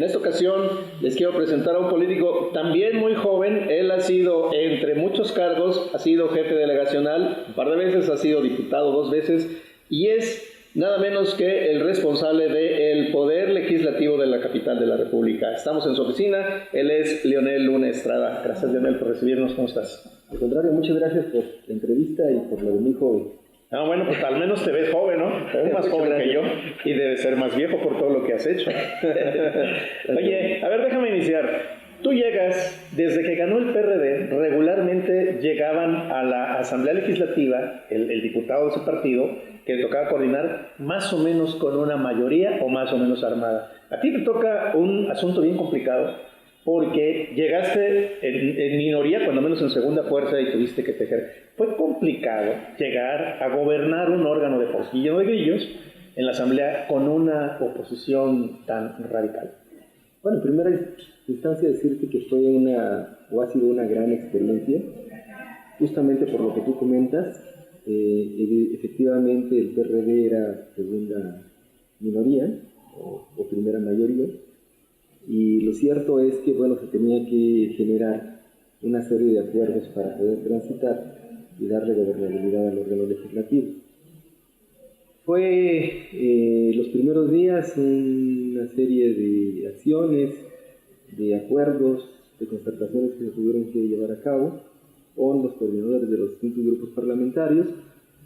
En esta ocasión les quiero presentar a un político también muy joven. Él ha sido, entre muchos cargos, ha sido jefe delegacional, un par de veces, ha sido diputado 2 veces, y es nada menos que el responsable del Poder Legislativo de la capital de la República. Estamos en su oficina, él es Leonel Luna Estrada. Gracias, Leonel, por recibirnos. ¿Cómo estás? Al contrario, muchas gracias por la entrevista y por lo de mi joven. Ah, bueno, pues al menos te ves joven, ¿no? Eres más joven que yo y debes ser más viejo por todo lo que has hecho. Oye, a ver, déjame iniciar. Tú llegas, desde que ganó el PRD, regularmente llegaban a la Asamblea Legislativa, el diputado de su partido, que le tocaba coordinar más o menos con una mayoría o más o menos armada. A ti te toca un asunto bien complicado, porque llegaste en minoría, cuando menos en segunda fuerza, y tuviste que tejer. Fue complicado llegar a gobernar un órgano de porquillo de grillos en la Asamblea con una oposición tan radical. Bueno, en primera instancia decirte que fue ha sido una gran experiencia, justamente por lo que tú comentas. Efectivamente el PRD era segunda minoría o primera mayoría, y lo cierto es que, bueno, se tenía que generar una serie de acuerdos para poder transitar y darle gobernabilidad al órgano legislativo. Fue los primeros días una serie de acciones, de acuerdos, de concertaciones que se tuvieron que llevar a cabo con los coordinadores de los distintos grupos parlamentarios.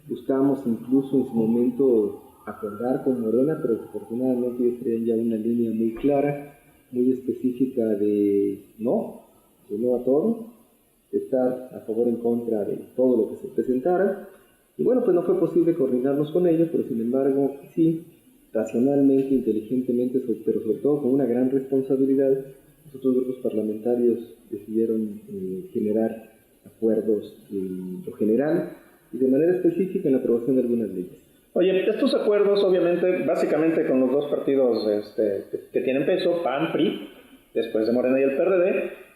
Buscamos incluso en su momento acordar con Morena, pero desafortunadamente ellos tenían ya una línea muy clara, muy específica de no a todo, de estar a favor o en contra de todo lo que se presentara. Y bueno, pues no fue posible coordinarnos con ellos, pero sin embargo, sí, racionalmente, inteligentemente, pero sobre todo con una gran responsabilidad, los otros grupos parlamentarios decidieron generar acuerdos en lo general y de manera específica en la aprobación de algunas leyes. Oye, estos acuerdos, obviamente, básicamente con los dos partidos que tienen peso, PAN, PRI, después de Morena y el PRD,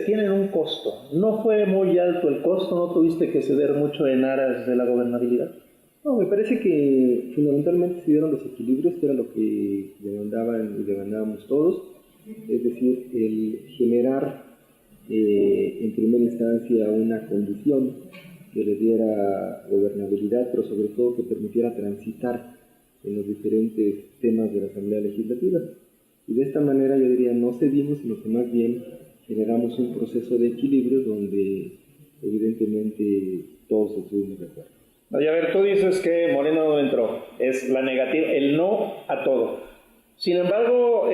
tienen un costo. ¿No fue muy alto el costo? ¿No tuviste que ceder mucho en aras de la gobernabilidad? No, me parece que fundamentalmente se dieron los equilibrios, que era lo que demandaban y demandábamos todos, es decir, el generar en primera instancia una condición que le diera gobernabilidad, pero sobre todo que permitiera transitar en los diferentes temas de la Asamblea Legislativa. Y de esta manera, yo diría, no cedimos, sino que más bien generamos un proceso de equilibrio donde evidentemente todos estuvimos de acuerdo. Oye, a ver, tú dices que Morena no entró, es la negativa, el no a todo. Sin embargo,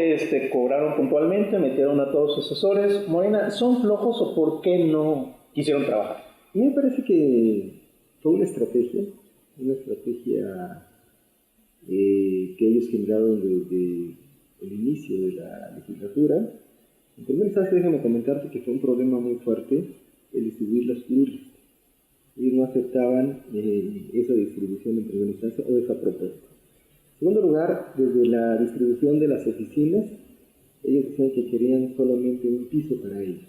cobraron puntualmente, metieron a todos sus asesores. Morena, ¿son flojos o por qué no quisieron trabajar? A mí me parece que fue una estrategia que ellos generaron desde el inicio de la legislatura. En primer instancia, déjame comentarte que fue un problema muy fuerte el distribuir las curules. Ellos no aceptaban esa distribución en primera instancia o esa propuesta. En segundo lugar, desde la distribución de las oficinas, ellos decían que querían solamente un piso para ellos.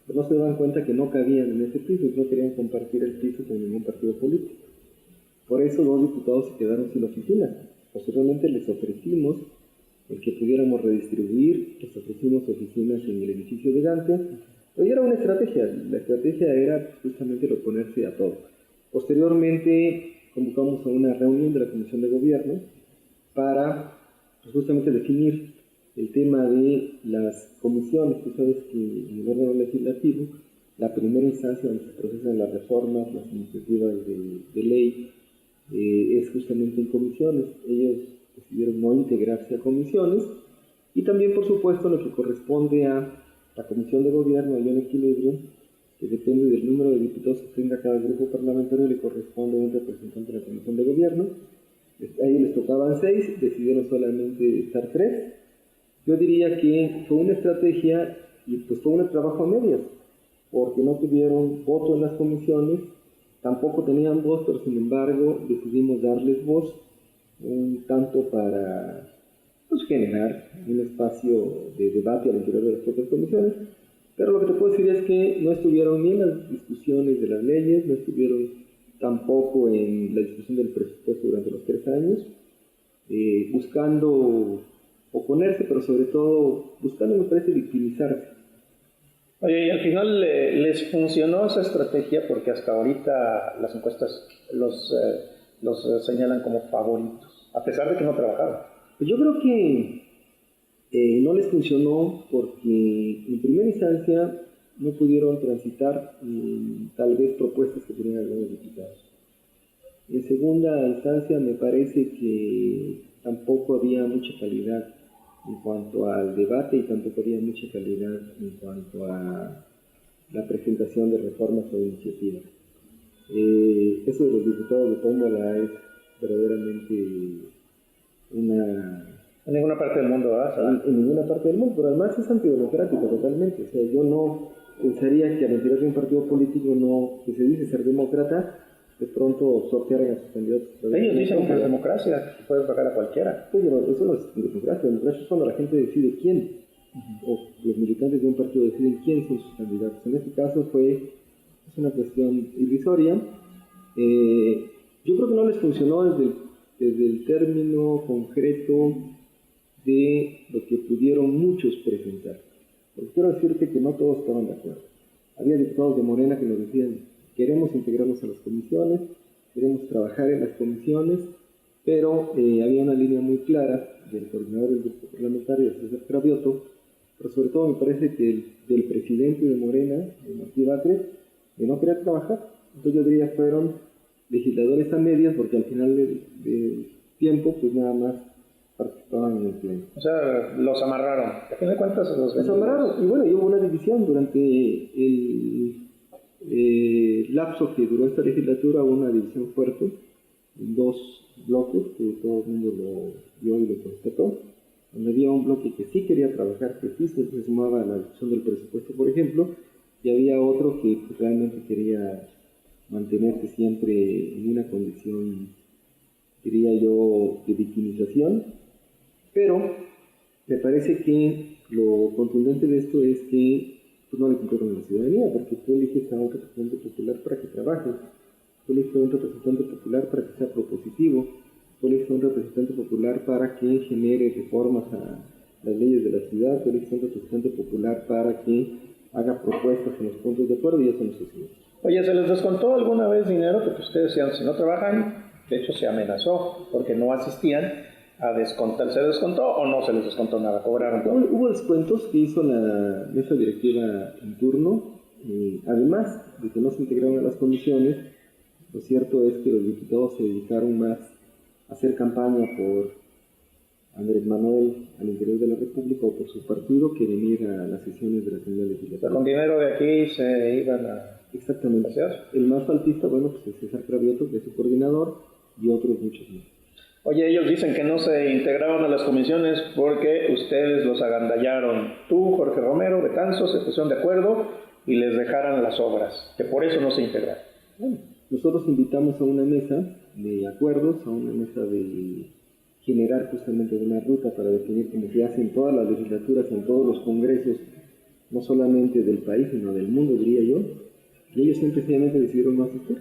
Pero no se daban cuenta que no cabían en ese piso y no querían compartir el piso con ningún partido político. Por eso 2 diputados se quedaron sin oficina. Posteriormente les ofrecimos el que pudiéramos redistribuir, les ofrecimos oficinas en el edificio de Gante, pero era una estrategia. La estrategia era justamente el oponerse a todo. Posteriormente convocamos a una reunión de la Comisión de Gobierno para justamente definir el tema de las comisiones. Tú sabes que en el órgano legislativo, la primera instancia donde se procesan las reformas, las iniciativas de ley, es justamente en comisiones. Ellos decidieron no integrarse a comisiones, y también, por supuesto, lo que corresponde a la Comisión de Gobierno, hay un equilibrio que depende del número de diputados que tenga cada grupo parlamentario, le corresponde a un representante de la Comisión de Gobierno. A ellos les tocaban 6, decidieron solamente estar 3. Yo diría que fue una estrategia y pues fue un trabajo a medias, porque no tuvieron voto en las comisiones, tampoco tenían voz, pero sin embargo decidimos darles voz, un tanto para generar un espacio de debate al interior de las propias comisiones. Pero lo que te puedo decir es que no estuvieron ni en las discusiones de las leyes, no estuvieron tampoco en la discusión del presupuesto durante los 3 años, buscando oponerse, pero sobre todo buscando, me parece, victimizarse. Oye, y al final les funcionó esa estrategia porque hasta ahorita las encuestas los señalan como favoritos, a pesar de que no trabajaron. Pues yo creo que no les funcionó porque en primera instancia no pudieron transitar tal vez propuestas que tenían algunos diputados. En segunda instancia me parece que tampoco había mucha calidad en cuanto al debate y tampoco había mucha calidad en cuanto a la presentación de reformas o iniciativas. Eso de los diputados de tómbola es verdaderamente una... En ninguna parte del mundo, ¿verdad? En ninguna parte del mundo, pero además es antidemocrático totalmente. O sea, yo no pensaría que al interior de un partido político que se dice ser demócrata, de pronto sortearan a sus candidatos. Ellos dicen que es democracia, que puedes pagar a cualquiera. Sí, pero eso no es democracia. Democracia es cuando la gente decide quién, o los militantes de un partido deciden quién son sus candidatos. En este caso es una cuestión irrisoria. Yo creo que no les funcionó desde el término concreto de lo que pudieron muchos presentar. Porque quiero decirte que no todos estaban de acuerdo. Había diputados de Morena que nos decían: queremos integrarnos a las comisiones, queremos trabajar en las comisiones, pero había una línea muy clara del coordinador del grupo parlamentario, César Cravioto, pero sobre todo me parece que del presidente de Morena, de Martí Batres, de no querer trabajar. Entonces yo diría fueron legisladores a medias, porque al final del tiempo pues nada más participaban en el pleno. O sea, los amarraron. ¿A fin de cuentas los amarraron? Y bueno, hubo una división durante el lapso que duró esta legislatura, hubo una división fuerte en dos bloques que todo el mundo lo vio y lo constató, donde había un bloque que sí quería trabajar, que sí se sumaba a la discusión del presupuesto, por ejemplo, y había otro que pues, realmente quería mantenerse siempre en una condición, diría yo, de victimización. Pero me parece que lo contundente de esto es que pues, no le cumplieron a la ciudadanía, porque tú eliges a un representante popular para que trabaje, tú eliges a un representante popular para que sea propositivo, tú eliges a un representante popular para que genere reformas a las leyes de la ciudad, tú eliges a un representante popular para que haga propuestas en los puntos de acuerdo, y eso no sucedió. Oye, ¿se les descontó alguna vez dinero? Porque ustedes decían, si no trabajan, de hecho se amenazó, porque no asistían a descontar. ¿Se descontó o no se les descontó nada? ¿Cobraron todo? Hubo descuentos que hizo la mesa directiva en turno, además de que no se integraron a las comisiones. Lo cierto es que los diputados se dedicaron más a hacer campaña por Andrés Manuel al interior de la República o por su partido que venir a las sesiones de la Asamblea Legislativa. Con dinero de aquí se iban a... Exactamente. El más faltista, bueno, pues es César Cravioto, que es su coordinador, y otros muchos más. Oye, ellos dicen que no se integraron a las comisiones porque ustedes los agandallaron. Tú, Jorge Romero, Betanzos, se pusieron de acuerdo y les dejaran las obras, que por eso no se integraron. Bueno, nosotros invitamos a una mesa de acuerdos, a una mesa de generar justamente una ruta para definir, como se hace en todas las legislaturas, en todos los congresos, no solamente del país, sino del mundo, diría yo, y ellos sencillamente decidieron no asistir.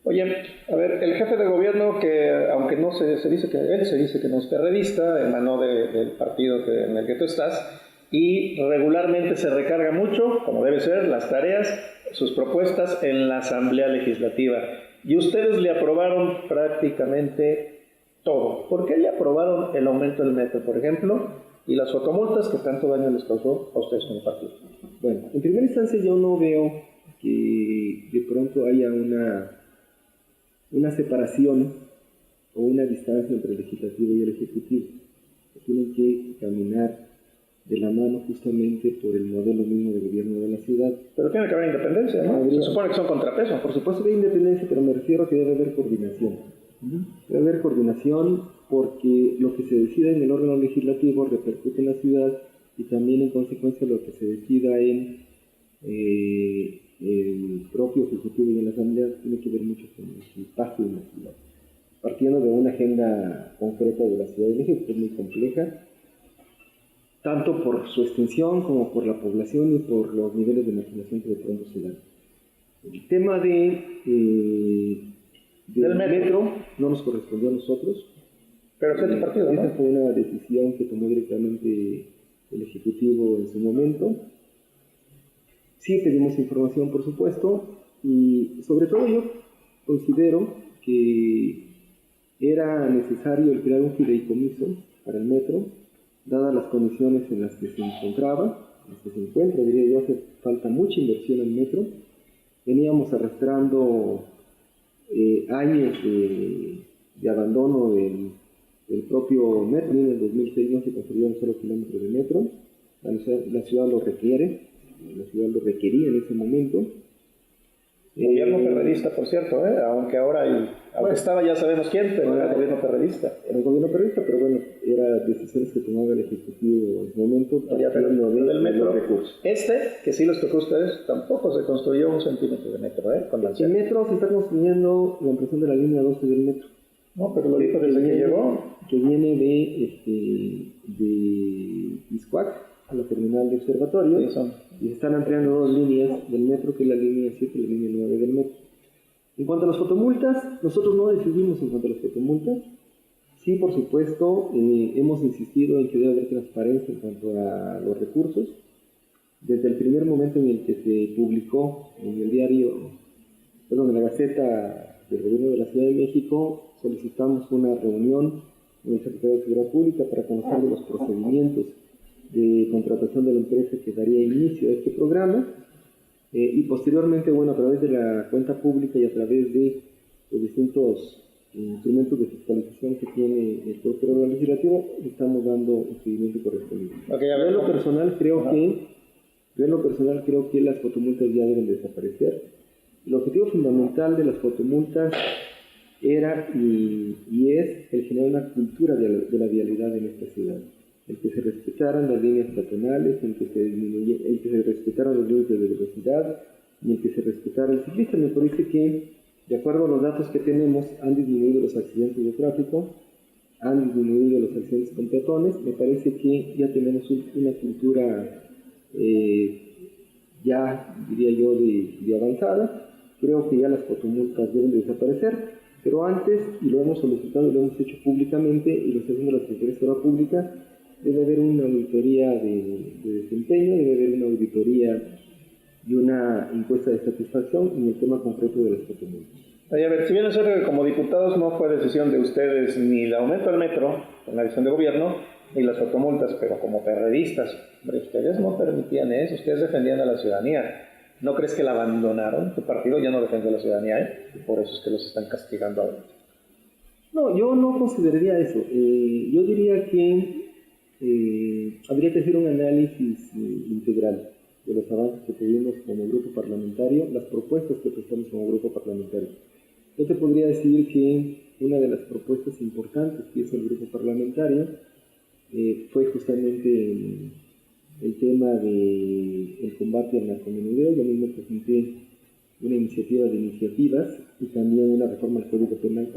Oye, a ver, el jefe de gobierno, que aunque no se dice que él se dice que no es periodista, emanó del partido en el que tú estás, y regularmente se recarga mucho, como debe ser, las tareas, sus propuestas en la Asamblea Legislativa. Y ustedes le aprobaron prácticamente todo. ¿Por qué le aprobaron el aumento del metro, por ejemplo, y las fotomultas que tanto daño les causó a ustedes como partido? Bueno, en primera instancia yo no veo que de pronto haya una separación o una distancia entre el legislativo y el ejecutivo. Tienen que caminar de la mano justamente por el modelo mismo de gobierno de la ciudad. Pero tiene que haber independencia, ¿no? Se supone que son contrapesos. Por supuesto que hay independencia, pero me refiero a que debe haber coordinación. Debe haber coordinación porque lo que se decida en el órgano legislativo repercute en la ciudad, y también en consecuencia lo que se decida en el propio ejecutivo y en la asamblea tiene que ver mucho con el impacto de la ciudad. Partiendo de una agenda concreta de la Ciudad de México, que es muy compleja, tanto por su extensión como por la población y por los niveles de marginación que de pronto se dan. El tema del metro no nos correspondió a nosotros, Pero es el partido, ¿no? Esa fue una decisión que tomó directamente el Ejecutivo en su momento. Sí pedimos información, por supuesto, y sobre todo yo considero que era necesario el crear un fideicomiso para el metro, dadas las condiciones en las que se encontraba, en las que se encuentra, diría yo, hace falta mucha inversión en el metro. Veníamos arrastrando años de abandono del propio metro. En el 2006 no se construyó un solo kilómetro de metro. La ciudad lo requiere, la ciudad lo requería en ese momento. Gobierno perredista, por cierto, aunque ahora aunque estaba ya sabemos quién, pero era el gobierno perredista. Era el gobierno perredista, pero bueno, era decisiones que tomaba el Ejecutivo en su momento. Del metro, que sí les tocó a ustedes, tampoco se construyó un centímetro de metro, con la el metro se está construyendo la ampliación de la línea 12 del metro. No, pero lo dijo desde que llegó. Que viene de Izcuac a la terminal de observatorio, y se están ampliando dos líneas del metro, que es la línea 7 y la línea 9 del metro. En cuanto a las fotomultas, nosotros no decidimos en cuanto a las fotomultas. Sí, por supuesto, hemos insistido en que debe haber transparencia en cuanto a los recursos. Desde el primer momento en el que se publicó en el diario, en la Gaceta del Gobierno de la Ciudad de México, solicitamos una reunión con el Secretario de Seguridad Pública para conocer de los procedimientos de contratación de la empresa que daría inicio a este programa, y posteriormente, a través de la cuenta pública y a través de los distintos instrumentos de fiscalización que tiene el propio órgano legislativo, estamos dando el seguimiento correspondiente. Yo en lo personal creo que las fotomultas ya deben desaparecer. El objetivo fundamental de las fotomultas era y es el generar una cultura de la vialidad en esta ciudad. El que se respetaran las líneas peatonales, el que se respetaran los límites de velocidad y el que se respetara el ciclista. Me parece que, de acuerdo a los datos que tenemos, han disminuido los accidentes de tráfico, han disminuido los accidentes con peatones. Me parece que ya tenemos una cultura, ya diría yo, de avanzada. Creo que ya las fotomultas deben de desaparecer, pero antes, y lo hemos solicitado, lo hemos hecho públicamente y lo está haciendo la Secretaría de Seguridad Pública, debe haber una auditoría de desempeño, debe haber una auditoría y una encuesta de satisfacción en el tema concreto de las fotomultas. Oye, a ver, si bien es cierto que como diputados no fue decisión de ustedes ni el aumento del metro, con la decisión de gobierno, ni las fotomultas, pero como perredistas, ustedes no permitían eso, ustedes defendían a la ciudadanía. ¿No crees que la abandonaron? Tu partido ya no defiende a la ciudadanía, y por eso es que los están castigando ahora. No, yo no consideraría eso. Yo diría que habría que hacer un análisis integral de los avances que tuvimos como grupo parlamentario, las propuestas que presentamos como grupo parlamentario. Yo te podría decir que una de las propuestas importantes que hizo el grupo parlamentario fue justamente el tema del combate al narcomenudeo. Yo mismo presenté una iniciativa de iniciativas y también una reforma al Código Penal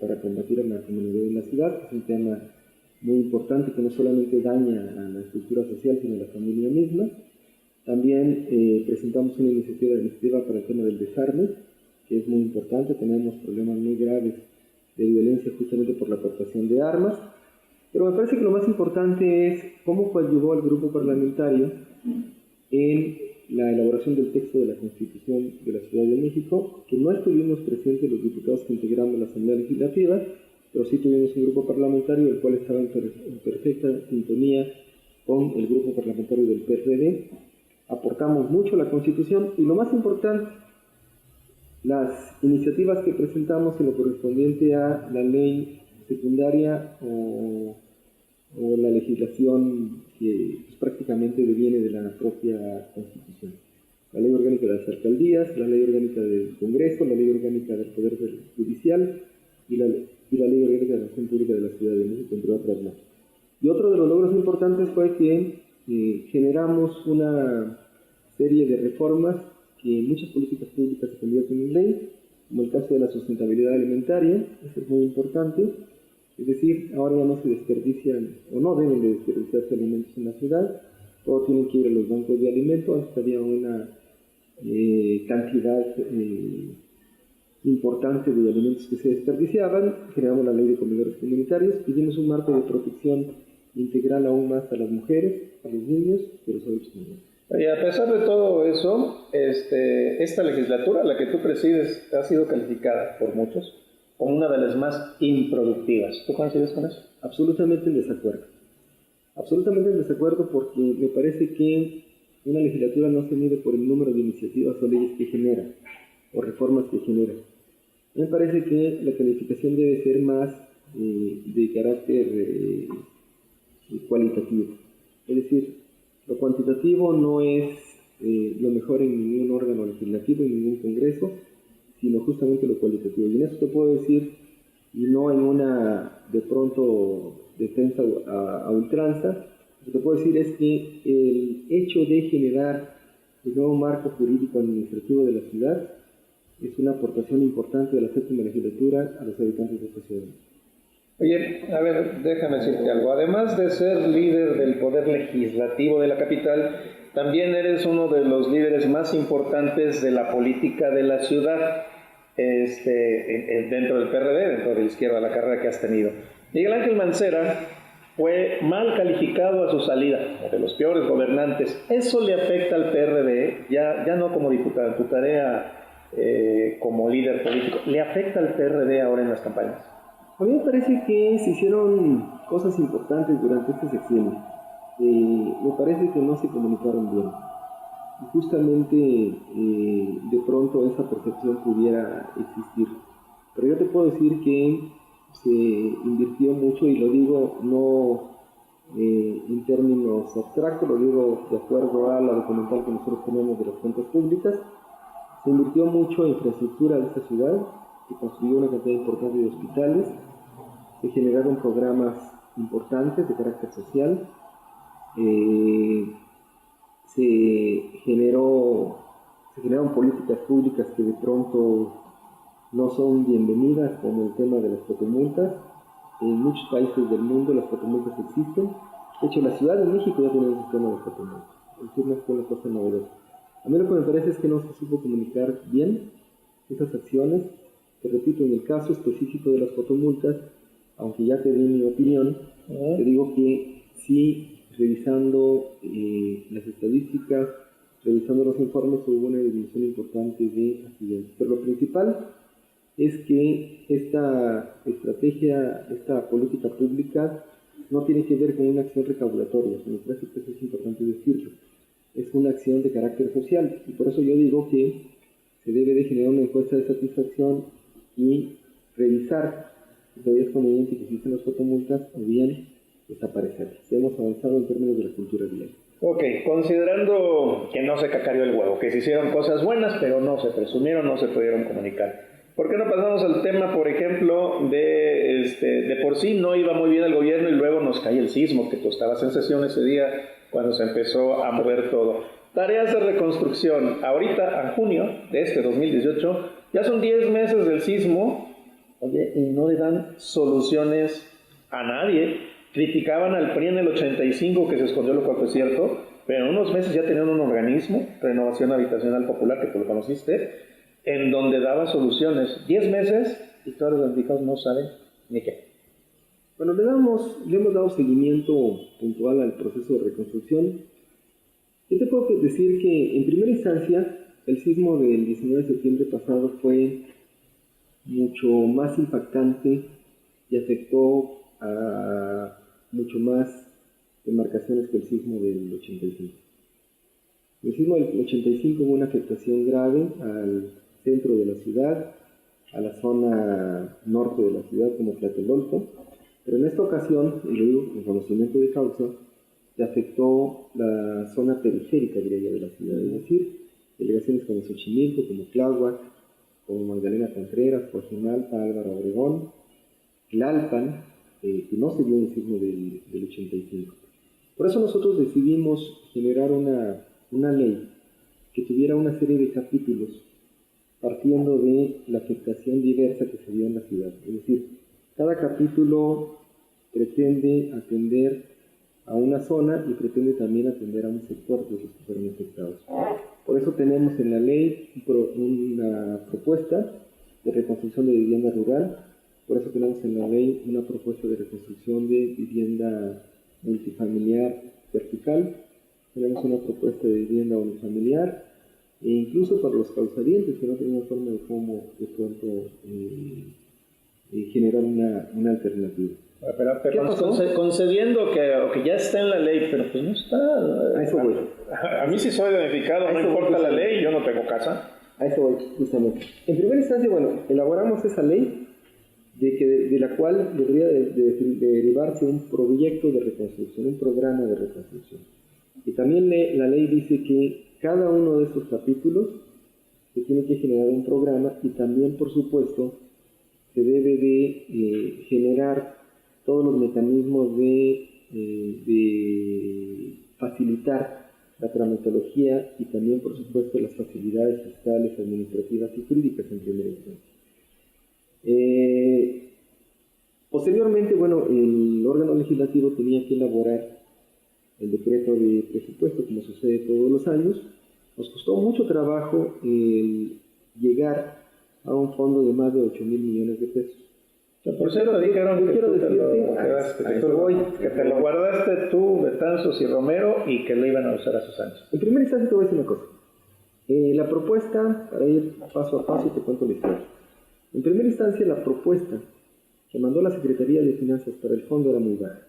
para combatir el narcomenudeo en la ciudad. Es un tema muy importante que no solamente daña a la estructura social, sino a la familia misma. También presentamos una iniciativa para el tema del desarme, que es muy importante. Tenemos problemas muy graves de violencia justamente por la aportación de armas. Pero me parece que lo más importante es cómo coadyuvó el grupo parlamentario en la elaboración del texto de la Constitución de la Ciudad de México, que no estuvimos presentes los diputados que integramos la Asamblea Legislativa, pero sí tuvimos un grupo parlamentario el cual estaba en perfecta sintonía con el grupo parlamentario del PRD. Aportamos mucho a la Constitución y lo más importante, las iniciativas que presentamos en lo correspondiente a la ley secundaria o la legislación que prácticamente deviene de la propia Constitución. La ley orgánica de las alcaldías, la ley orgánica del Congreso, la ley orgánica del Poder Judicial y la ley orgánica de la Acción Pública de la Ciudad de México, entre otras más. Y otro de los logros importantes fue que generamos una serie de reformas que en muchas políticas públicas se convierten en ley, como el caso de la sustentabilidad alimentaria. Eso es muy importante. Es decir, ahora ya no se desperdician o no deben de desperdiciarse alimentos en la ciudad, todo tienen que ir a los bancos de alimentos. Antes había una cantidad importante de alimentos que se desperdiciaban, generamos la ley de comedores comunitarios y dimos un marco de protección integral aún más a las mujeres, a los niños y a los adultos mayores. Y a pesar de todo eso, esta legislatura, la que tú presides, ha sido calificada por muchos como una de las más improductivas. ¿Tú coincides con eso? Absolutamente en desacuerdo. Absolutamente en desacuerdo porque me parece que una legislatura no se mide por el número de iniciativas o leyes que genera o reformas que genera. Me parece que la calificación debe ser más de carácter cualitativo. Es decir, lo cuantitativo no es lo mejor en ningún órgano legislativo, en ningún congreso, sino justamente lo cualitativo. Y en eso te puedo decir, y no en una, de pronto, defensa a ultranza, lo que te puedo decir es que el hecho de generar el nuevo marco jurídico administrativo de la ciudad es una aportación importante de la séptima legislatura a los habitantes de esta ciudad. Oye, a ver, déjame decirte algo. Además de ser líder del poder legislativo de la capital, también eres uno de los líderes más importantes de la política de la ciudad, dentro del PRD, dentro de la izquierda, la carrera que has tenido. Miguel Ángel Mancera fue mal calificado a su salida, de los peores gobernantes. ¿Eso le afecta al PRD, ya no como diputado, tu tarea como líder político, le afecta al PRD ahora en las campañas? A mí me parece que se hicieron cosas importantes durante este sexenio. Me parece que no se comunicaron bien. Y justamente de pronto esa percepción pudiera existir. Pero yo te puedo decir que se invirtió mucho, y lo digo no en términos abstractos, lo digo de acuerdo a la documental que nosotros tenemos de las cuentas públicas. Se invirtió mucho en infraestructura de esta ciudad, se construyó una cantidad importante de hospitales, se generaron programas importantes de carácter social, se generaron políticas públicas que de pronto no son bienvenidas, como el tema de las fotomultas. En muchos países del mundo las fotomultas existen. De hecho, la Ciudad de México ya tiene un sistema de fotomultas. Es decir, no fue una cosa novedosa. A mí lo que me parece es que no se supo comunicar bien esas acciones. Te repito, en el caso específico de las fotomultas, aunque ya te di mi opinión, te digo que sí, revisando las estadísticas, revisando los informes, hubo una disminución importante de accidentes. Pero lo principal es que esta estrategia, esta política pública, no tiene que ver con una acción recaudatoria. Me parece que eso es importante decirlo. Es una acción de carácter social, y por eso yo digo que se debe de generar una encuesta de satisfacción y revisar si todavía es conveniente que existen las fotomultas o bien desaparecer. Hemos avanzado en términos de la cultura vial. Ok, considerando que no se cacareó el huevo, que se hicieron cosas buenas, pero no se presumieron, no se pudieron comunicar. ¿Por qué no pasamos al tema, por ejemplo, de por sí no iba muy bien el gobierno y luego nos cae el sismo, que tú estabas en sesión ese día cuando se empezó a mover todo? Tareas de reconstrucción. Ahorita, en junio de 2018, ya son 10 meses del sismo, oye, y no le dan soluciones a nadie. Criticaban al PRI en el 85, que se escondió, lo cual fue cierto, pero en unos meses ya tenían un organismo, Renovación Habitacional Popular, que tú lo conociste, en donde daba soluciones. 10 meses y todos los damnificados no saben ni qué. Bueno, le hemos dado seguimiento puntual al proceso de reconstrucción. Yo te puedo decir que en primera instancia el sismo del 19 de septiembre pasado fue mucho más impactante y afectó a mucho más demarcaciones que el sismo del 85. En el sismo del 85 hubo una afectación grave al centro de la ciudad, a la zona norte de la ciudad como Tlatelolco, pero en esta ocasión, y lo digo con conocimiento de causa, se afectó la zona periférica, diría yo, de la ciudad, es decir, delegaciones como Xochimilco, como Tláhuac, como Magdalena Contreras, Coajimalpa, Álvaro Obregón, Tlalpan, que no se dio en el sismo del 85. Por eso nosotros decidimos generar una ley que tuviera una serie de capítulos partiendo de la afectación diversa que se dio en la ciudad. Es decir, cada capítulo pretende atender a una zona y pretende también atender a un sector de los que fueron afectados. Por eso tenemos en la ley una propuesta de reconstrucción de vivienda rural. Por eso tenemos en la ley una propuesta de reconstrucción de vivienda multifamiliar vertical. Tenemos una propuesta de vivienda unifamiliar, e incluso para los causadientes que no tenían forma de cómo de pronto generar una alternativa. Pero concediendo que ya está en la ley, pero pues no está. A eso voy. A mí sí soy edificado, no importa la ley, yo no tengo casa. A eso voy, justamente. En primera instancia, bueno, elaboramos esa ley de la cual debería de derivarse un proyecto de reconstrucción, un programa de reconstrucción. Y también la ley dice que cada uno de estos capítulos se tiene que generar un programa, y también, por supuesto, se debe de generar todos los mecanismos de facilitar la tramitología, y también, por supuesto, las facilidades fiscales, administrativas y jurídicas en primera instancia. Posteriormente, bueno, el órgano legislativo tenía que elaborar el decreto de presupuesto, como sucede todos los años. Nos costó mucho trabajo llegar a un fondo de más de 8,000 millones de pesos. Por cierto, dijeron que te lo guardaste tú, Betanzos y Romero, y que lo iban a usar a sus años. En primera instancia te voy a decir una cosa. La propuesta, para ir paso a paso, te cuento la historia. En primera instancia, la propuesta que mandó la Secretaría de Finanzas para el fondo era muy baja.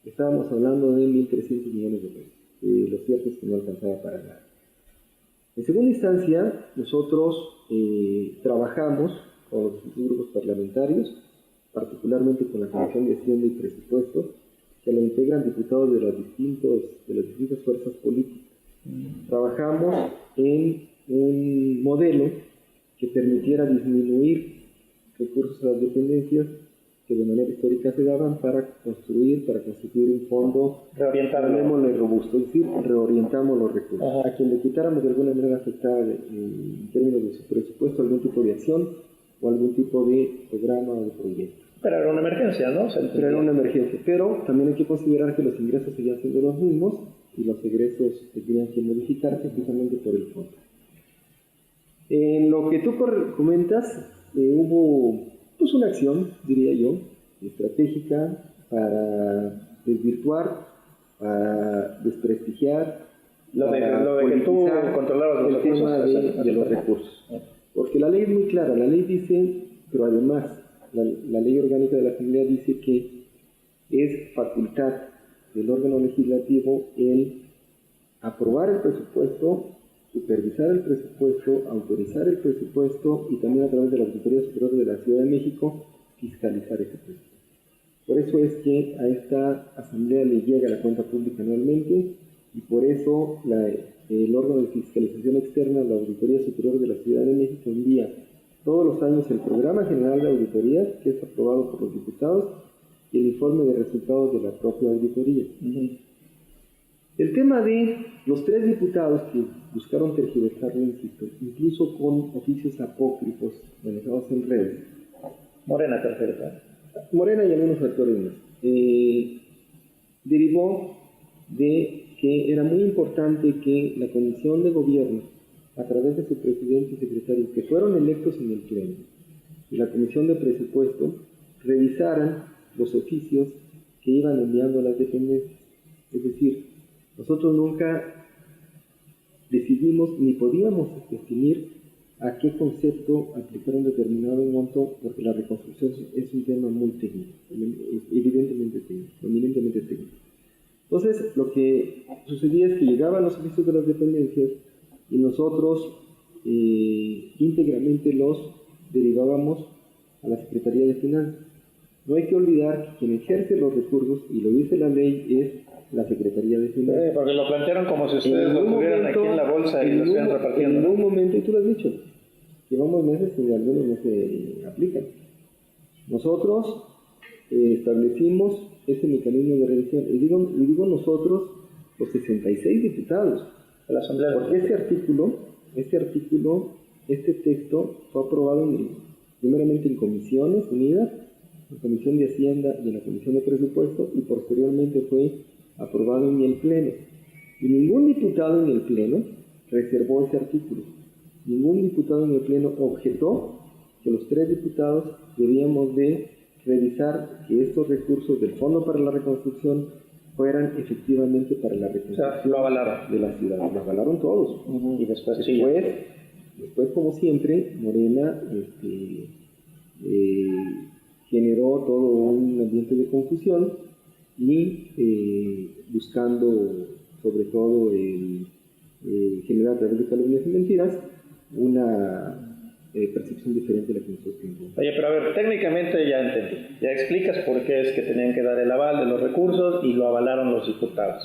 Estábamos hablando de 1.300 millones de pesos. Lo cierto es que no alcanzaba para nada. En segunda instancia, nosotros trabajamos con los grupos parlamentarios, particularmente con la Comisión de Hacienda y Presupuesto, que la integran diputados de las distintas fuerzas políticas. Trabajamos en un modelo que permitiera disminuir recursos a las dependencias que de manera histórica se daban para constituir un fondo robusto, es decir, reorientamos los recursos. A quien le quitáramos de alguna manera afectada en términos de su presupuesto algún tipo de acción o algún tipo de programa o de proyecto. Pero era una emergencia, ¿no? Pero era una emergencia, pero también hay que considerar que los ingresos seguían siendo los mismos y los egresos tenían que modificarse precisamente por el fondo. En lo que tú comentas, hubo pues una acción, diría yo, estratégica para desvirtuar, para desprestigiar, lo de que tú controlabas los tema de los recursos. Porque la ley es muy clara, la ley dice, pero además la ley orgánica de la Asamblea dice que es facultad del órgano legislativo el aprobar el presupuesto, supervisar el presupuesto, autorizar el presupuesto y también a través de la Auditoría Superior de la Ciudad de México fiscalizar ese presupuesto. Por eso es que a esta Asamblea le llega la cuenta pública anualmente, y por eso el órgano de fiscalización externa, la Auditoría Superior de la Ciudad de México, envía todos los años el Programa General de Auditoría, que es aprobado por los diputados, y el informe de resultados de la propia auditoría. El tema de los 3 diputados que buscaron tergiversarlo, insisto, incluso con oficios apócrifos manejados en redes. Morena tercera. Morena y algunos actores más. Derivó de que era muy importante que la Comisión de Gobierno, a través de su presidente y secretario, que fueron electos en el Pleno, y la Comisión de Presupuesto, revisaran los oficios que iban enviando a las dependencias. Es decir, nosotros nunca decidimos ni podíamos definir a qué concepto aplicar un determinado monto, porque la reconstrucción es un tema muy técnico, evidentemente técnico, eminentemente técnico. Entonces, lo que sucedía es que llegaban los oficios de las dependencias y nosotros íntegramente los derivábamos a la Secretaría de Finanzas. No hay que olvidar que quien ejerce los recursos, y lo dice la ley, es la Secretaría de Finanzas. Porque lo plantearon como si ustedes lo tuvieran aquí en la bolsa y lo estuvieran repartiendo. En un momento, y tú lo has dicho, llevamos meses y algunos no se aplican. Nosotros establecimos ese mecanismo de revisión, y digo nosotros, los 66 diputados de la Asamblea. Porque este texto fue aprobado primeramente en comisiones unidas, en la Comisión de Hacienda y en la Comisión de Presupuesto, y posteriormente fue aprobado en el Pleno. Y ningún diputado en el Pleno reservó ese artículo. Ningún diputado en el Pleno objetó que los 3 diputados debíamos de revisar que estos recursos del Fondo para la Reconstrucción fueran efectivamente para la reconstrucción lo avalaron de la ciudad. Lo avalaron todos. Y después, después, como siempre, Morena generó todo un ambiente de confusión y buscando sobre todo generar a través de calumnias y mentiras una percepción diferente de la que nosotros tenemos. Oye, pero a ver, técnicamente ya entendí. Ya explicas por qué es que tenían que dar el aval de los recursos y lo avalaron los diputados.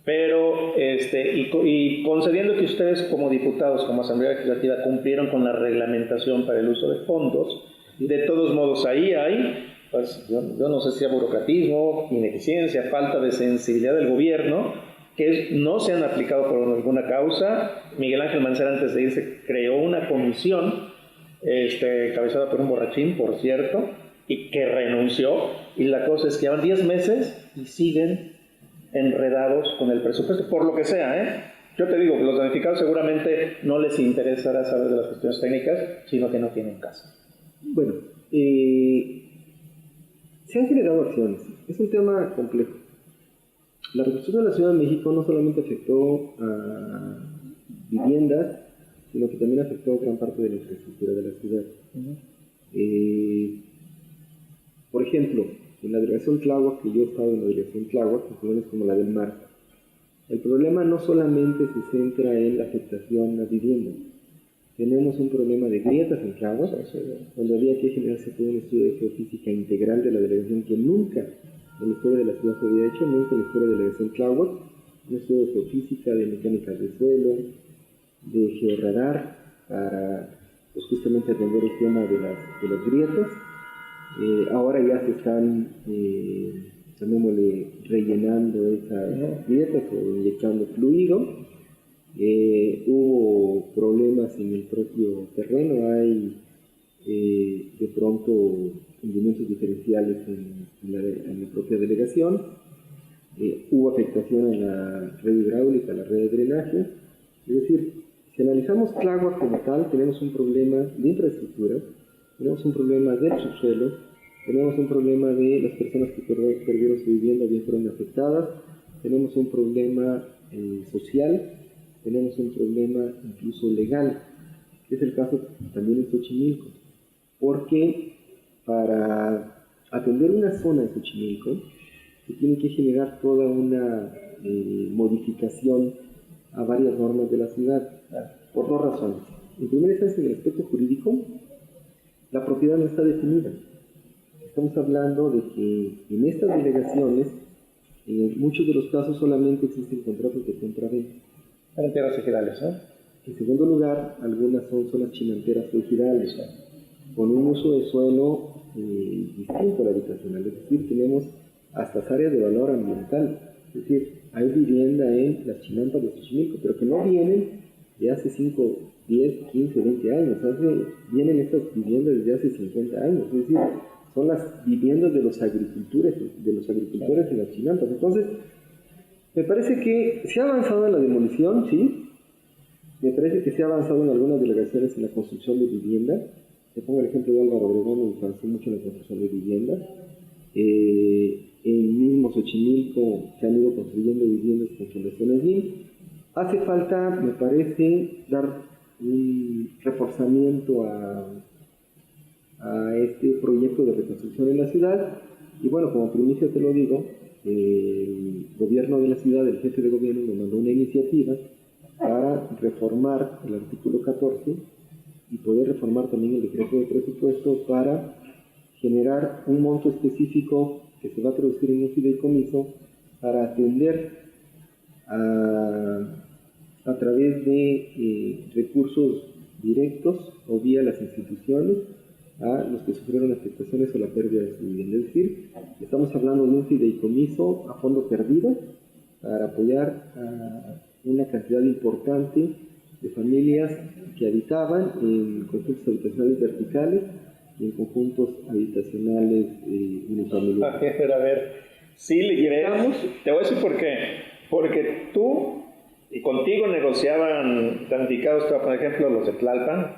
Pero, y concediendo que ustedes como diputados, como Asamblea Legislativa, cumplieron con la reglamentación para el uso de fondos, de todos modos ahí hay, pues yo no sé si sea burocratismo, ineficiencia, falta de sensibilidad del gobierno, que no se han aplicado por alguna causa. Miguel Ángel Mancera, antes de irse, creó una comisión cabezada por un borrachín, por cierto, y que renunció, y la cosa es que llevan 10 meses y siguen enredados con el presupuesto, por lo que sea, Yo te digo, los damnificados seguramente no les interesará saber de las cuestiones técnicas, sino que no tienen caso. Bueno, se han generado acciones. Es un tema complejo. La reconstrucción de la Ciudad de México no solamente afectó a viviendas, sino que también afectó a gran parte de la infraestructura de la ciudad. Por ejemplo, en la delegación Tláhuac, que yo he estado en la delegación Tláhuac, en colonias como la del Mar, el problema no solamente se centra en la afectación a viviendas. Tenemos un problema de grietas en Tláhuac, donde había que generarse todo un estudio de geofísica integral de la delegación que nunca en la historia de la ciudad se había hecho, nunca en la historia de la delegación Tláhuac, un estudio de geofísica, de mecánica del suelo, de georradar, para pues, justamente atender el tema de las grietas. Ahora ya se están, llamémosle, rellenando esas grietas o inyectando fluido. Hubo problemas en el propio terreno, hay de pronto hundimientos diferenciales en la propia delegación, hubo afectación en la red hidráulica, la red de drenaje. Es decir, si analizamos Tláhuac como tal, tenemos un problema de infraestructura, tenemos un problema del subsuelo, tenemos un problema de las personas que perdieron su vivienda, bien fueron afectadas, tenemos un problema social, tenemos un problema incluso legal, que es el caso también en Xochimilco, porque para atender una zona de Xochimilco se tiene que generar toda una modificación a varias normas de la ciudad, por 2 razones. En primera instancia, en el aspecto jurídico, la propiedad no está definida. Estamos hablando de que en estas delegaciones, en muchos de los casos solamente existen contratos de compraventa. En tierras ejidales, ¿no? En segundo lugar, algunas son zonas chinanteras o ejidales, con un uso de suelo distinto al habitacional. Es decir, tenemos hasta áreas de valor ambiental. Es decir, hay vivienda en las chinampas de Xochimilco, pero que no vienen de hace 5, 10, 15, 20 años. Vienen estas viviendas desde hace 50 años. Es decir, son las viviendas de los agricultores en las chinampas. Entonces, me parece que se ha avanzado en la demolición, sí. Me parece que se ha avanzado en algunas delegaciones en la construcción de vivienda. Te pongo el ejemplo de Álvaro Obregón, me avanzó mucho en la construcción de vivienda. En mismo Xochimilco se han ido construyendo viviendas con fundaciones BIM. Hace falta, me parece, dar un reforzamiento a este proyecto de reconstrucción en la ciudad. Y bueno, como primicia te lo digo, el gobierno de la ciudad, el jefe de gobierno, me mandó una iniciativa para reformar el artículo 14 y poder reformar también el decreto de presupuesto para generar un monto específico que se va a traducir en un fideicomiso para atender a través de recursos directos o vía las instituciones a los que sufrieron afectaciones o la pérdida de su vivienda. Es decir, estamos hablando de un fideicomiso a fondo perdido para apoyar a una cantidad importante de familias que habitaban en conjuntos habitacionales verticales y en conjuntos habitacionales unifamiliares. A ver, sí le creemos. Te voy a decir por qué. Porque tú y contigo negociaban damnificados, por ejemplo, los de Tlalpan,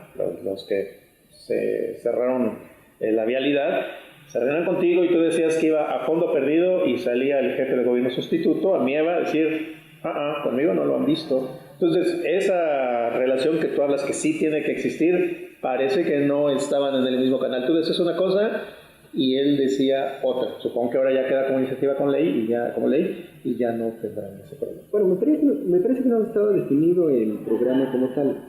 los que se cerraron la vialidad, se reunieron contigo y tú decías que iba a fondo perdido y salía el jefe de gobierno sustituto, Amieva, a decir, conmigo no lo han visto. Entonces, esa relación que tú hablas que sí tiene que existir, parece que no estaban en el mismo canal. Tú decías una cosa y él decía otra. Supongo que ahora ya queda como iniciativa con ley y ya no tendrán ese problema. Bueno, me parece que no estaba definido el programa como tal.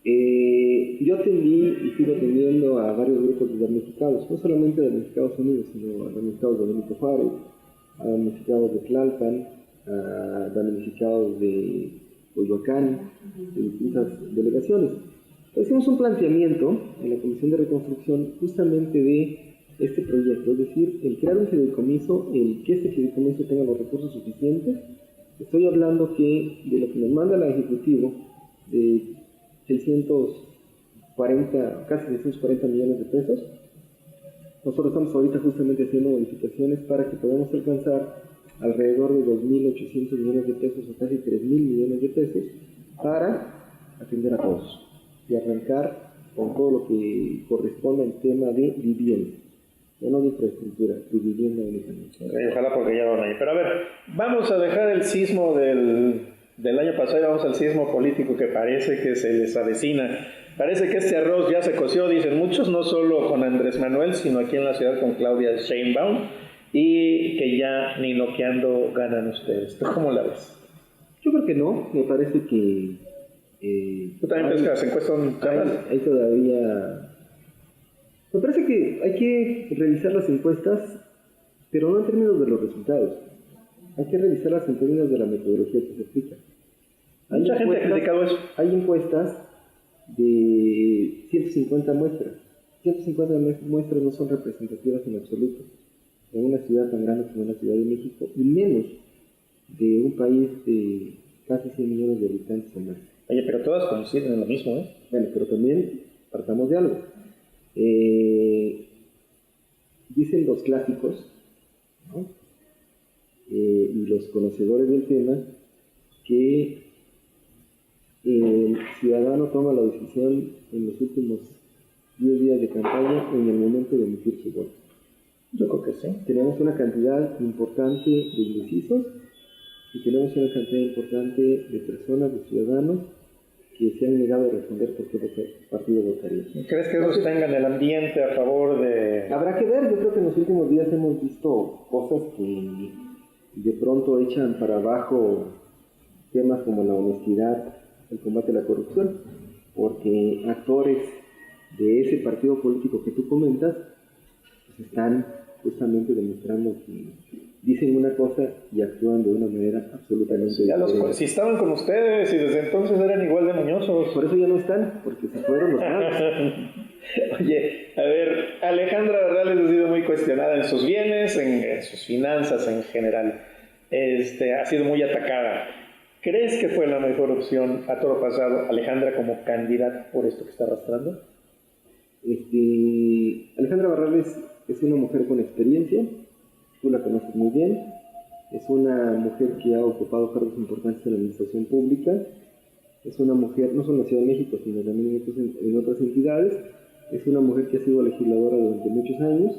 Yo atendí y sigo atendiendo a varios grupos de damnificados, no solamente de damnificados unidos, sino a damnificados de Benito Juárez, a damnificados de Tlalpan, a damnificados de Coyoacán, de distintas delegaciones. Hicimos un planteamiento en la Comisión de Reconstrucción justamente de este proyecto, es decir, el crear un fideicomiso, el que este fideicomiso tenga los recursos suficientes. Estoy hablando que de lo que nos manda el Ejecutivo, de casi 640 millones de pesos, nosotros estamos ahorita justamente haciendo modificaciones para que podamos alcanzar alrededor de 2.800 millones de pesos o casi 3.000 millones de pesos para atender a todos y arrancar con todo lo que corresponde al tema de vivienda, no de infraestructura, de vivienda únicamente. Ojalá porque ya van ahí. Pero a ver, vamos a dejar el sismo del año pasado y vamos al sismo político que parece que se les avecina. Parece que este arroz ya se coció, dicen muchos, no solo con Andrés Manuel, sino aquí en la ciudad con Claudia Sheinbaum, y que ya ni noqueando ganan ustedes. ¿Tú cómo la ves? Yo creo que no, me parece que... ¿Tú también ves que las encuestas son chalas? Hay todavía... Me parece que hay que revisar las encuestas, pero no en términos de los resultados. Hay que revisarlas en términos de la metodología que se aplica. Mucha gente ha criticado eso. Hay encuestas de 150 muestras. 150 muestras no son representativas en absoluto de una ciudad tan grande como la Ciudad de México, y menos de un país de casi 100 millones de habitantes o más. Oye, pero todas coinciden en lo mismo, ¿eh? Bueno, pero también partamos de algo. Dicen los clásicos, ¿no? Y los conocedores del tema, que el ciudadano toma la decisión en los últimos 10 días de campaña en el momento de emitir su voto. Yo creo que sí. Tenemos una cantidad importante de indecisos y tenemos una cantidad importante de personas, de ciudadanos, que se han negado a responder por qué partido votaría. ¿Crees que esos tengan el ambiente a favor de...? Habrá que ver. Yo creo que en los últimos días hemos visto cosas que de pronto echan para abajo temas como la honestidad, el combate a la corrupción, porque actores de ese partido político que tú comentas pues están justamente demostrando que dicen una cosa y actúan de una manera absolutamente diferente. Si estaban con ustedes y desde entonces eran igual de moñosos. Por eso ya no están, porque se fueron los malos. Oye, a ver, Alejandra Barrales ha sido muy cuestionada en sus bienes, en sus finanzas en general. Ha sido muy atacada. ¿Crees que fue la mejor opción a toro pasado Alejandra como candidata por esto que está arrastrando? Alejandra Barrales es una mujer con experiencia, tú la conoces muy bien, es una mujer que ha ocupado cargos importantes en la administración pública, es una mujer, no solo en la Ciudad de México, sino también en otras entidades, es una mujer que ha sido legisladora durante muchos años,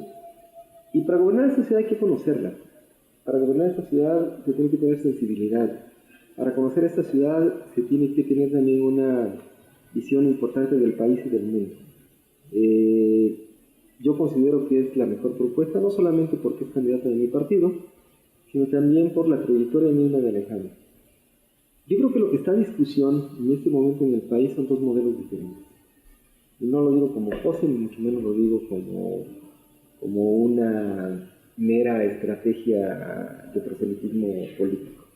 y para gobernar esta ciudad hay que conocerla. Para gobernar esta ciudad se tiene que tener sensibilidad. Para conocer esta ciudad se tiene que tener también una visión importante del país y del mundo. Yo considero que es la mejor propuesta, no solamente porque es candidata de mi partido, sino también por la trayectoria misma de Alejandra. Yo creo que lo que está en discusión en este momento en el país son dos modelos diferentes. Y no lo digo como pose, ni mucho menos lo digo como una mera estrategia de proselitismo político.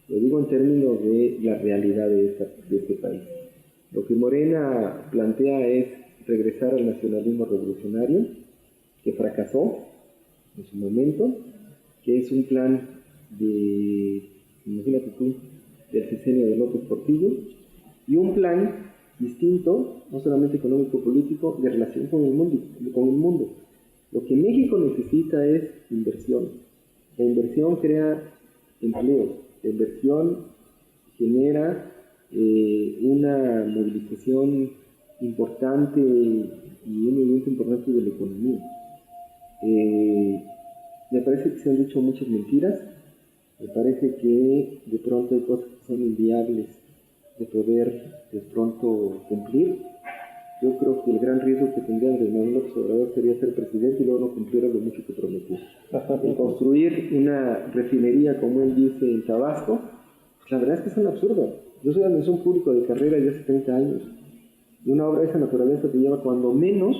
Lo digo en términos de la realidad de este país. Lo que Morena plantea es regresar al nacionalismo revolucionario, que fracasó en su momento, que es un plan imagínate tú, del sexenio de López Portillo, y un plan distinto, no solamente económico-político, de relación con el mundo. Lo que México necesita es inversión. La inversión crea empleo, la inversión genera una movilización importante y un movimiento importante de la economía. Me parece que se han dicho muchas mentiras, me parece que de pronto hay cosas que son inviables de poder de pronto cumplir. Yo creo que el gran riesgo que tendría Andrés Manuel López Obrador sería ser presidente y luego no cumpliera lo mucho que prometió. El construir una refinería, como él dice, en Tabasco, pues la verdad es que es un absurdo. Yo soy administrador público de carrera de hace 30 años. Y una obra de esa naturaleza te lleva cuando menos,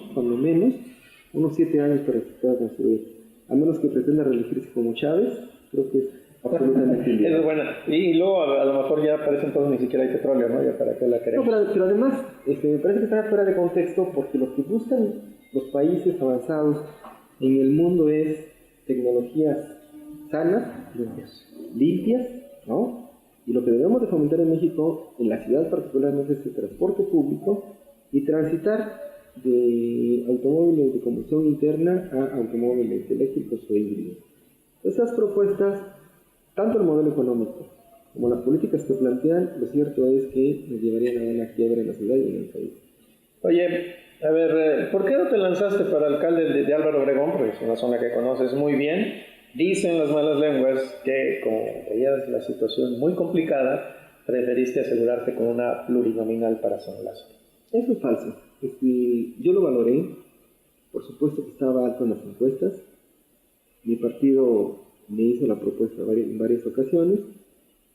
unos 7 años para que se pueda construir. A menos que pretenda reelegirse como Chávez, creo que es absolutamente inviable. Eso es buena. Y luego a lo mejor ya parece entonces ni siquiera hay petróleo, ¿no? Ya para qué la queremos. No, pero además, me parece que está fuera de contexto porque lo que buscan los países avanzados en el mundo es tecnologías sanas, limpias, ¿no? Y lo que debemos de fomentar en México, en la ciudad particularmente, es el transporte público y transitar de automóviles de combustión interna a automóviles eléctricos o híbridos. Esas propuestas, tanto el modelo económico como las políticas que plantean, lo cierto es que nos llevarían a una quiebra en la ciudad y en el país. Oye, a ver, ¿por qué no te lanzaste para alcalde de Álvaro Obregón? Porque es una zona que conoces muy bien. Dicen las malas lenguas que, como veías la situación muy complicada, preferiste asegurarte con una plurinominal para San Lázaro. Eso es falso. Yo lo valoré, por supuesto que estaba alto en las encuestas. Mi partido me hizo la propuesta en varias ocasiones,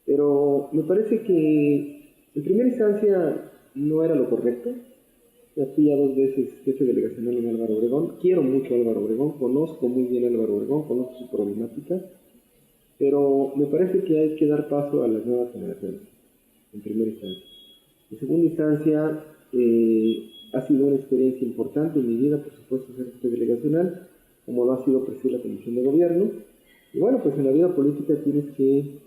pero me parece que en primera instancia no era lo correcto. Ya fui ya 2 veces jefe delegacional en Álvaro Obregón. Quiero mucho a Álvaro Obregón, conozco muy bien a Álvaro Obregón, conozco su problemática, pero me parece que hay que dar paso a las nuevas generaciones, en primera instancia. En segunda instancia, ha sido una experiencia importante en mi vida, por supuesto, ser jefe delegacional, como lo ha sido presidir la Comisión de Gobierno. Y bueno, pues en la vida política tienes que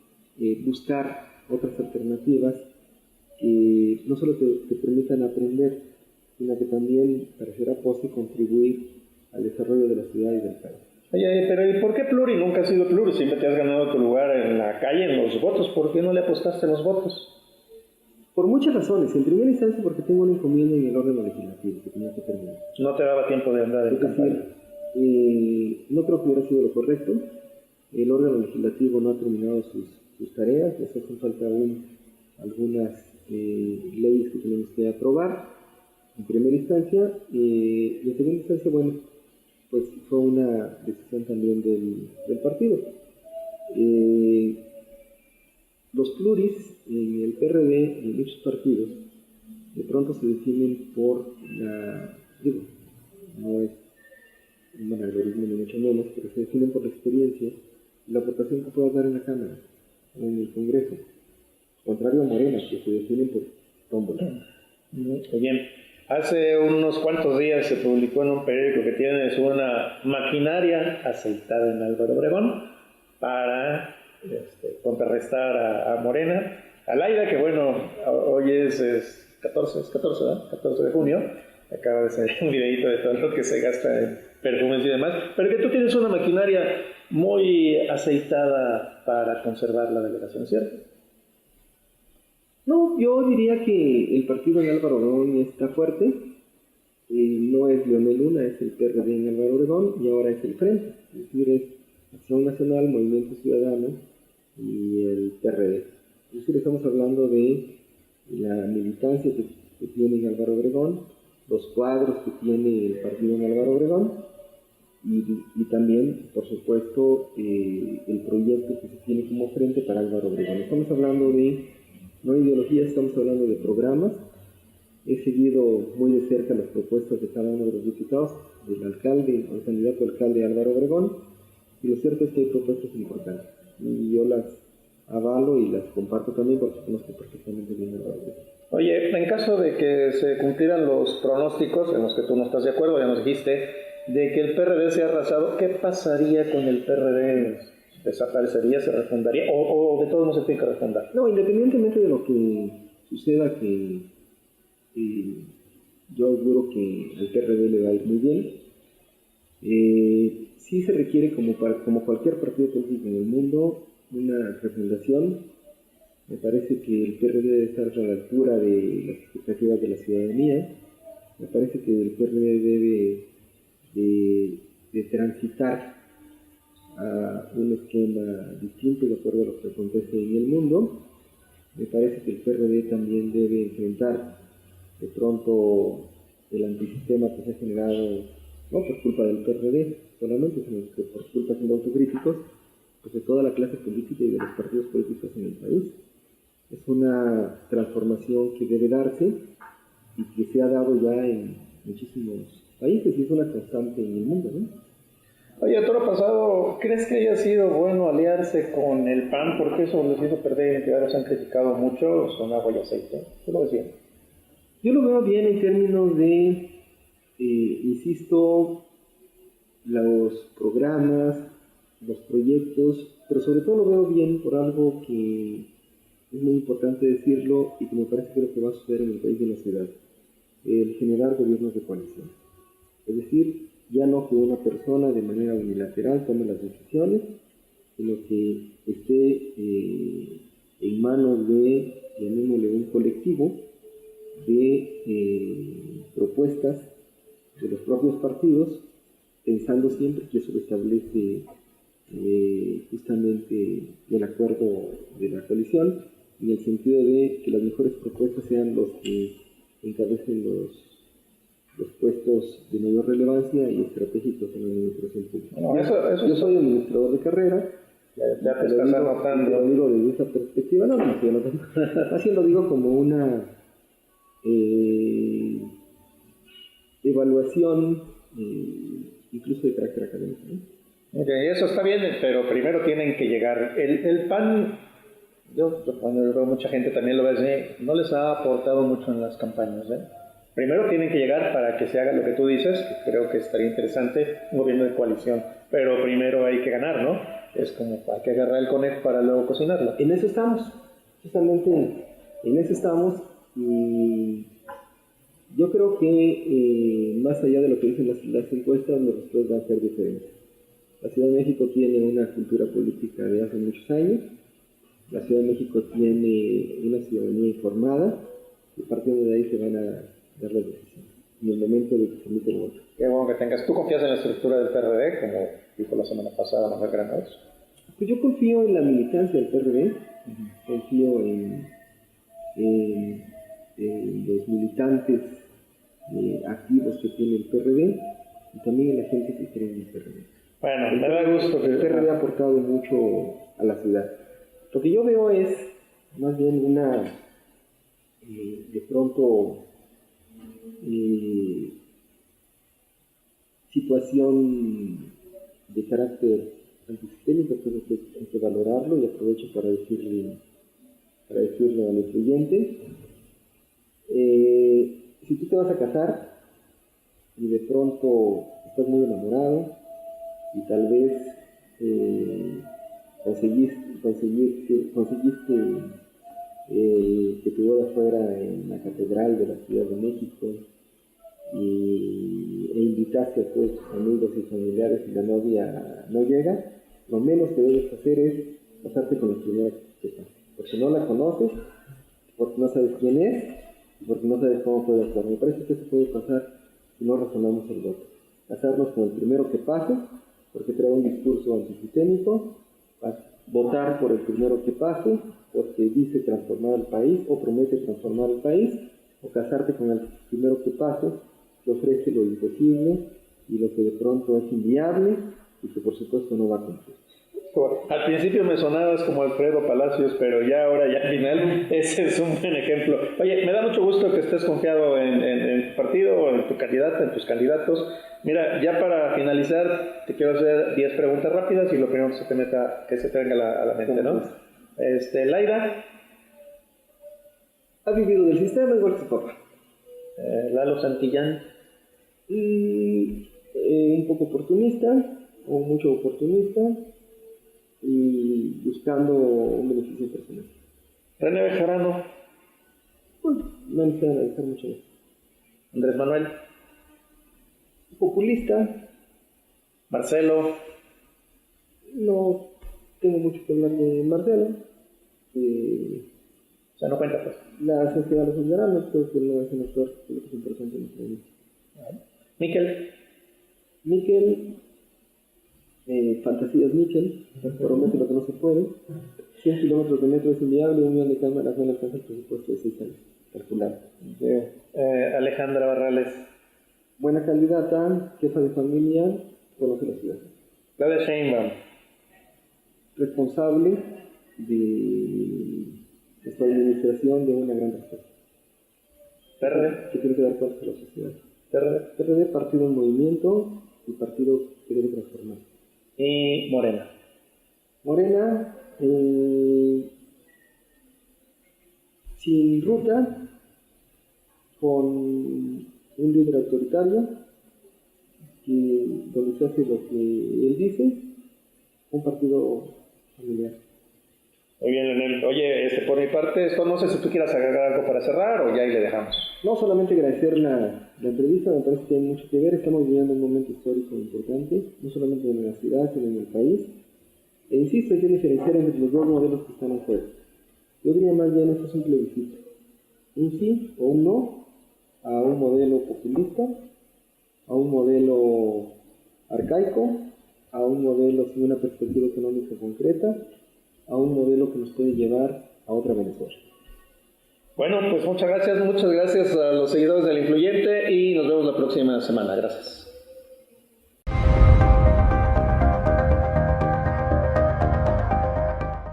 buscar otras alternativas que no solo te permitan aprender, sino que también parecerá posible contribuir al desarrollo de la ciudad y del país. Oye, pero ¿y por qué pluri? Nunca has sido pluri, siempre te has ganado tu lugar en la calle, en los votos. ¿Por qué no le apostaste a los votos? Por muchas razones. En primera instancia porque tengo una encomienda en el órgano legislativo que tenía que terminar. No te daba tiempo de andar en campaña. No creo que hubiera sido lo correcto. El órgano legislativo no ha terminado sus tareas, les hacen falta aún algunas leyes que tenemos que aprobar en primera instancia, y en segunda instancia, bueno, pues fue una decisión también del partido. Los pluris en el PRD y en muchos partidos de pronto se definen por no es un algoritmo ni mucho menos, pero se definen por la experiencia y la aportación que puedas dar en la Cámara o en el Congreso, contrario a Morena, que se definen por tómbola. Muy bien. Hace unos cuantos días se publicó en un periódico que tienes una maquinaria aceitada en Álvaro Obregón para contrarrestar a Morena. Alaida, que bueno, hoy es 14, ¿verdad? 14 de junio, acaba de salir un videito de todo lo que se gasta en perfumes y demás, pero que tú tienes una maquinaria muy aceitada para conservar la delegación, ¿cierto? No, yo diría que el partido en Álvaro Obregón está fuerte. No es Leonel Luna, es el PRD en Álvaro Obregón y ahora es el Frente. Es decir, es Acción Nacional, Movimiento Ciudadano y el PRD. Es decir, estamos hablando de la militancia que tiene en Álvaro Obregón, los cuadros que tiene el partido en Álvaro Obregón y también, por supuesto, el proyecto que se tiene como frente para Álvaro Obregón. Estamos hablando de no ideología, estamos hablando de programas. He seguido muy de cerca las propuestas de cada uno de los diputados, del alcalde o el candidato alcalde Álvaro Obregón, y lo cierto es que hay propuestas importantes. Y yo las avalo y las comparto también porque conozco perfectamente bien Álvaro Obregón. Oye, en caso de que se cumplieran los pronósticos en los que tú no estás de acuerdo, ya nos dijiste, de que el PRD sea arrasado, ¿qué pasaría con el PRD? ¿Desaparecería, se refundaría o de todos modos se tiene que refundar? No, independientemente de lo que suceda, que yo auguro que al PRD le va a ir muy bien. Sí se requiere, como cualquier partido político en el mundo, una refundación. Me parece que el PRD debe estar a la altura de las expectativas de la ciudadanía. Me parece que el PRD debe de transitar a un esquema distinto de acuerdo a lo que acontece en el mundo. Me parece que el PRD también debe enfrentar de pronto el antisistema que se ha generado, no por culpa del PRD solamente, sino que por culpa, siendo autocríticos, pues de toda la clase política y de los partidos políticos en el país. Es una transformación que debe darse y que se ha dado ya en muchísimos países y es una constante en el mundo, ¿no? Oye, Toro Pasado, ¿crees que haya sido bueno aliarse con el PAN? Porque eso les hizo perder identidad, los han criticado mucho, son agua y aceite. ¿Qué lo decían? Yo lo veo bien en términos de, insisto, los programas, los proyectos, pero sobre todo lo veo bien por algo que es muy importante decirlo y que me parece que es lo que va a suceder en el país y en la ciudad, el generar gobiernos de coalición. Es decir, ya no que una persona de manera unilateral tome las decisiones, sino que esté en manos de, llamémosle, un colectivo de propuestas de los propios partidos, pensando siempre que eso establece justamente el acuerdo de la coalición, en el sentido de que las mejores propuestas sean los que encabecen los puestos de mayor relevancia y estratégicos en la administración pública. No, yo soy administrador de carrera, ya te estás anotando. Lo digo desde esa perspectiva, no me estoy anotando, así lo digo como una evaluación incluso de carácter académico, ¿no? Okay, eso está bien, pero primero tienen que llegar. El PAN, yo cuando veo mucha gente también lo ve así, no les ha aportado mucho en las campañas, ¿eh? Primero tienen que llegar para que se haga lo que tú dices, que creo que estaría interesante, un gobierno de coalición, pero primero hay que ganar, ¿no? Es como hay que agarrar el conejo para luego cocinarlo. En eso estamos, justamente en eso estamos, y yo creo que más allá de lo que dicen las encuestas, los resultados van a ser diferentes. La Ciudad de México tiene una cultura política de hace muchos años, la Ciudad de México tiene una ciudadanía informada, y partiendo de ahí se van a dar las decisiones, en el momento de que se emite el voto. Qué bueno que tengas. ¿Tú confías en la estructura del PRD, como dijo la semana pasada Manuel Granados? Pues yo confío en la militancia del PRD, confío en los militantes activos que tiene el PRD y también en la gente que cree en el PRD. Bueno, me da gusto que el PRD ha aportado mucho a la ciudad. Lo que yo veo es más bien una, de pronto, situación de carácter antisistémico, que hay que valorarlo, y aprovecho para decirlo al influyente. Si tú te vas a casar y de pronto estás muy enamorado y tal vez conseguiste que tu boda fuera en la Catedral de la Ciudad de México e invitaste a todos tus amigos y familiares y la novia no llega, lo menos que debes hacer es casarte con la primera que pase, porque no la conoces, porque no sabes quién es, porque no sabes cómo puede actuar. Me parece que eso puede pasar si no razonamos el voto. Casarnos con el primero que pase, porque trae un discurso antisistémico, votar por el primero que pase, porque dice transformar el país o promete transformar el país, o casarte con el primero que pase, que ofrece lo imposible y lo que de pronto es inviable y que por supuesto no va a cumplir. Al principio me sonabas como Alfredo Palacios, pero ya ahora, ya al final, ese es un buen ejemplo. Oye, me da mucho gusto que estés confiado en tu partido, en tu candidata, en tus candidatos. Mira, ya para finalizar, te quiero hacer 10 preguntas rápidas y lo primero que se te venga a la mente, ¿no? Laida. Ha vivido del sistema igual que su papá. Lalo Santillán. Un poco oportunista, o mucho oportunista, y buscando un beneficio personal. René Bejarano. Pues no necesita analizar mucho más. Andrés Manuel. Populista. Marcelo. No tengo mucho que hablar de Marcelo. sea, no cuenta, pues. La sociedad lo juzgará, no creo que no es un actor que es importante en nuestra vida. Miquel. Miquel, fantasías Miquel, promete lo que no se puede. 100 kilómetros de metro es inviable, 1 millón de cámaras no alcanza el presupuesto de 6 años. Calculado. Alejandra Barrales. Buena candidata, jefa de familia, conoce la ciudad. Claudia Sheinbaum. Responsable de su administración de una gran respuesta. PRD. Que tiene que dar cuenta a la sociedad. PRD. PRD, partido en movimiento y partido que debe transformar. Y Morena. Morena, sin ruta, con un líder autoritario, donde se hace lo que él dice, un partido familiar. Muy bien, Leonel. Oye, por mi parte, esto no sé si tú quieras agregar algo para cerrar o ya ahí le dejamos. No solamente agradecer la entrevista, me parece que hay mucho que ver, estamos viviendo un momento histórico importante, no solamente en la ciudad, sino en el país. E insisto, hay que diferenciar entre los dos modelos que están en juego. Yo diría más bien esto es un plebiscito. Un sí o un no a un modelo populista, a un modelo arcaico, a un modelo sin una perspectiva económica concreta, a un modelo que nos puede llevar a otra Venezuela. Bueno, pues muchas gracias a los seguidores del Influyente y nos vemos la próxima semana. Gracias.